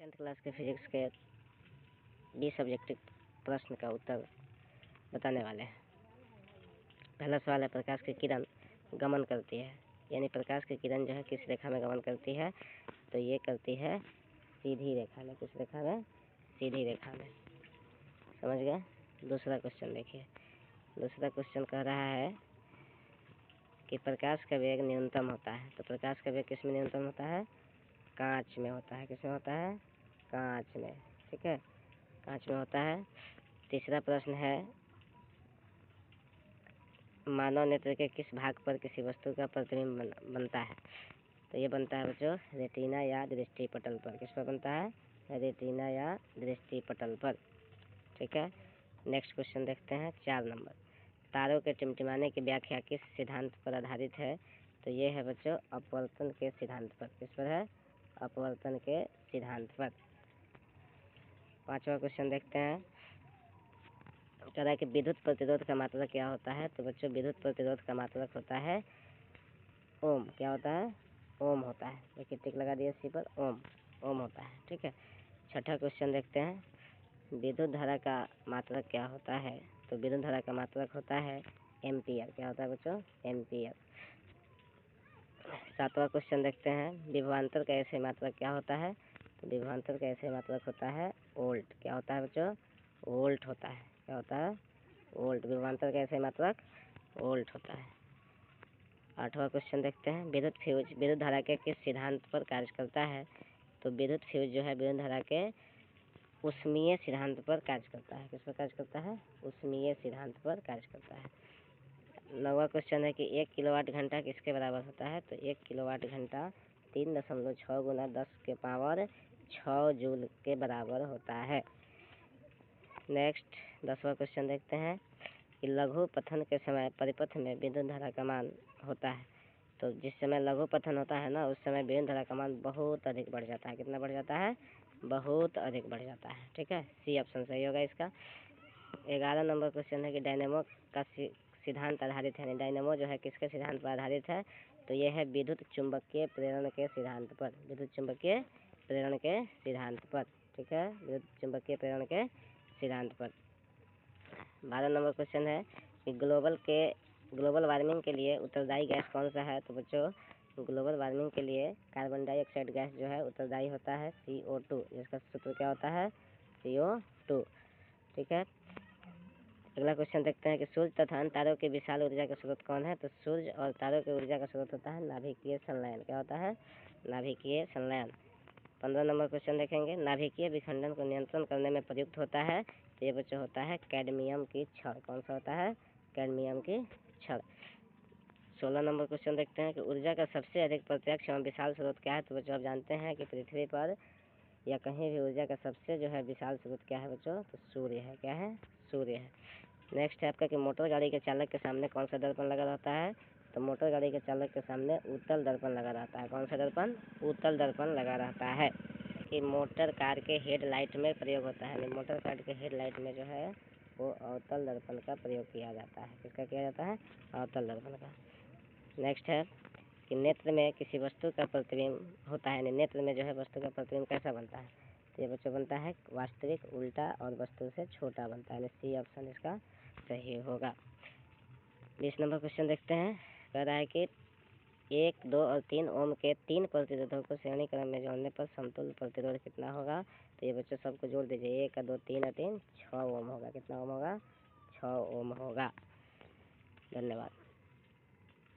10th class के physics के 20 objective प्रश्न का उत्तर बताने वाले हैं। पहला सवाल है, प्रकाश की किरण गमन करती है, यानी प्रकाश की किरण जो है किस रेखा में गमन करती है, तो ये करती है सीधी रेखा में। किस रेखा में? सीधी रेखा में। समझ गए? दूसरा क्वेश्चन देखिए। दूसरा क्वेश्चन कह रहा है कि प्रकाश का वेग न्यूनतम होता है, तो प्रकाश का वेग किस में न्यूनतम होता है? कांच में होता है। किस में होता है? कांच में। ठीक है, कांच में होता है। तीसरा प्रश्न है, मानव नेत्र के किस भाग पर किसी वस्तु का प्रतिबिंब बनता है, तो ये बनता है बच्चों रेटिना या दृष्टि पटल पर। किस पर बनता है? रेटिना या दृष्टि पटल पर। ठीक है, नेक्स्ट क्वेश्चन देखते हैं 4 नंबर। तारों के टिमटिमाने की व्याख्या किस सिद्धांत पर आधारित है, तो ये है बच्चों अपवर्तन के सिद्धांत पर। किस पर है? अपवर्तन के सिद्धांत पर। 5वां क्वेश्चन देखते हैं। कह रहा है कि विद्युत प्रतिरोध का मात्रक क्या होता है, तो बच्चों विद्युत प्रतिरोध का मात्रक होता है ओम। क्या होता है? ओम होता है। देखिए टिक लगा दिया सी पर, ओम। ओम होता है। ठीक है, 6ठा क्वेश्चन देखते हैं। विद्युत धारा का मात्रक क्या होता है, तो विद्युत धारा का मात्रक होता है एम्पियर। क्या होता है बच्चों? एम्पियर। 7वां क्वेश्चन देखते हैं। विभवांतर का ऐसे मात्रक क्या होता है, तो विभवांतर का ऐसे मात्रक होता है वोल्ट। क्या होता है बच्चों? वोल्ट होता है। क्या होता है? वोल्ट। विभवांतर का ऐसे मात्रक वोल्ट होता है। 8वां क्वेश्चन देखते हैं। विद्युत फ्यूज विद्युत धारा के किस सिद्धांत पर कार्य करता है, तो विद्युत फ्यूज जो है विद्युत धारा के ऊष्मीय सिद्धांत पर कार्य करता है। किस पर कार्य करता है? ऊष्मीय सिद्धांत पर कार्य करता है। 9वां क्वेश्चन है कि 1 किलोवाट घंटा किसके बराबर होता है, तो 1 किलोवाट घंटा 3.6 गुना 10 के पावर 6 जूल के बराबर होता है। नेक्स्ट 10वां क्वेश्चन देखते हैं कि लघु पथन के समय परिपथ में विद्युत धारा का मान होता है, तो जिस समय लघु पथन होता है ना, उस समय विद्युत धारा का मान बहुत अधिक बढ़ जाता है। कितना बढ़ जाता है? बहुत अधिक बढ़ जाता है। ठीक है, सी ऑप्शन सही होगा इसका। 11 नंबर क्वेश्चन है कि डायनेमो का सिद्धांत आधारित है, यानी डायनेमो जो है किसके सिद्धांत पर आधारित है, तो यह है विद्युत चुंबकीय प्रेरण के सिद्धांत पर। विद्युत चुंबकीय प्रेरण के सिद्धांत पर। ठीक है, विद्युत चुंबकीय प्रेरण के सिद्धांत पर। 12 नंबर क्वेश्चन है कि ग्लोबल वार्मिंग के लिए उत्तरदायी गैस कौन सा है, तो बच्चों ग्लोबल वार्मिंग के लिए कार्बन डाइऑक्साइड गैस जो है उत्तरदायी होता है CO2, जिसका सूत्र क्या होता है? CO2। ठीक है, अगला क्वेश्चन देखते हैं कि सूर्य तथा अन्य तारों के विशाल ऊर्जा का स्रोत कौन है, तो सूर्य और तारों के ऊर्जा का स्रोत होता है नाभिकीय संलयन। क्या होता है? नाभिकीय संलयन। 15 नंबर क्वेश्चन देखेंगे। नाभिकीय विखंडन को नियंत्रण करने में प्रयुक्त होता है, तो ये बच्चों होता है कैडमियम की छड़। कौन सा होता है? कैडमियम की छड़। 16 नंबर क्वेश्चन देखते हैं कि ऊर्जा का सबसे अधिक प्रत्यक्ष एवं विशाल स्रोत क्या है, तो बच्चों आप जानते हैं कि पृथ्वी पर या कहीं भी ऊर्जा का सबसे जो है विशाल स्रोत क्या है बच्चों, तो सूर्य है। क्या है? सूर्य है। नेक्स्ट है आपका कि मोटर गाड़ी के चालक के सामने कौन सा दर्पण लगा रहता है, तो मोटर गाड़ी के चालक के सामने उत्तल दर्पण लगा रहता है। कौन सा दर्पण? उत्तल दर्पण लगा रहता है। कि मोटर कार के हेडलाइट में प्रयोग होता है, मोटर कार के हेडलाइट में जो है वो अवतल दर्पण का प्रयोग किया जाता है। किसका किया जाता है? अवतल दर्पण का। नेक्स्ट है कि नेत्र में किसी वस्तु का प्रतिबिंब होता है, यानी नेत्र में जो है वस्तु का प्रतिबिंब कैसा बनता है, तो ये बच्चों बनता है वास्तविक, उल्टा और वस्तु से छोटा बनता है, यानी सी ऑप्शन इसका सही होगा। 20 नंबर क्वेश्चन देखते हैं। कह रहा है कि 1, 2 और 3 ओम के 3 प्रतिरोधों को श्रेणी क्रम में जोड़ने पर समतुल्य प्रतिरोध कितना होगा, तो ये बच्चों सबको जोड़ दीजिए। 1, 2, 3 और 3 6 ओम होगा। कितना ओम होगा? 6 ओम होगा। धन्यवाद।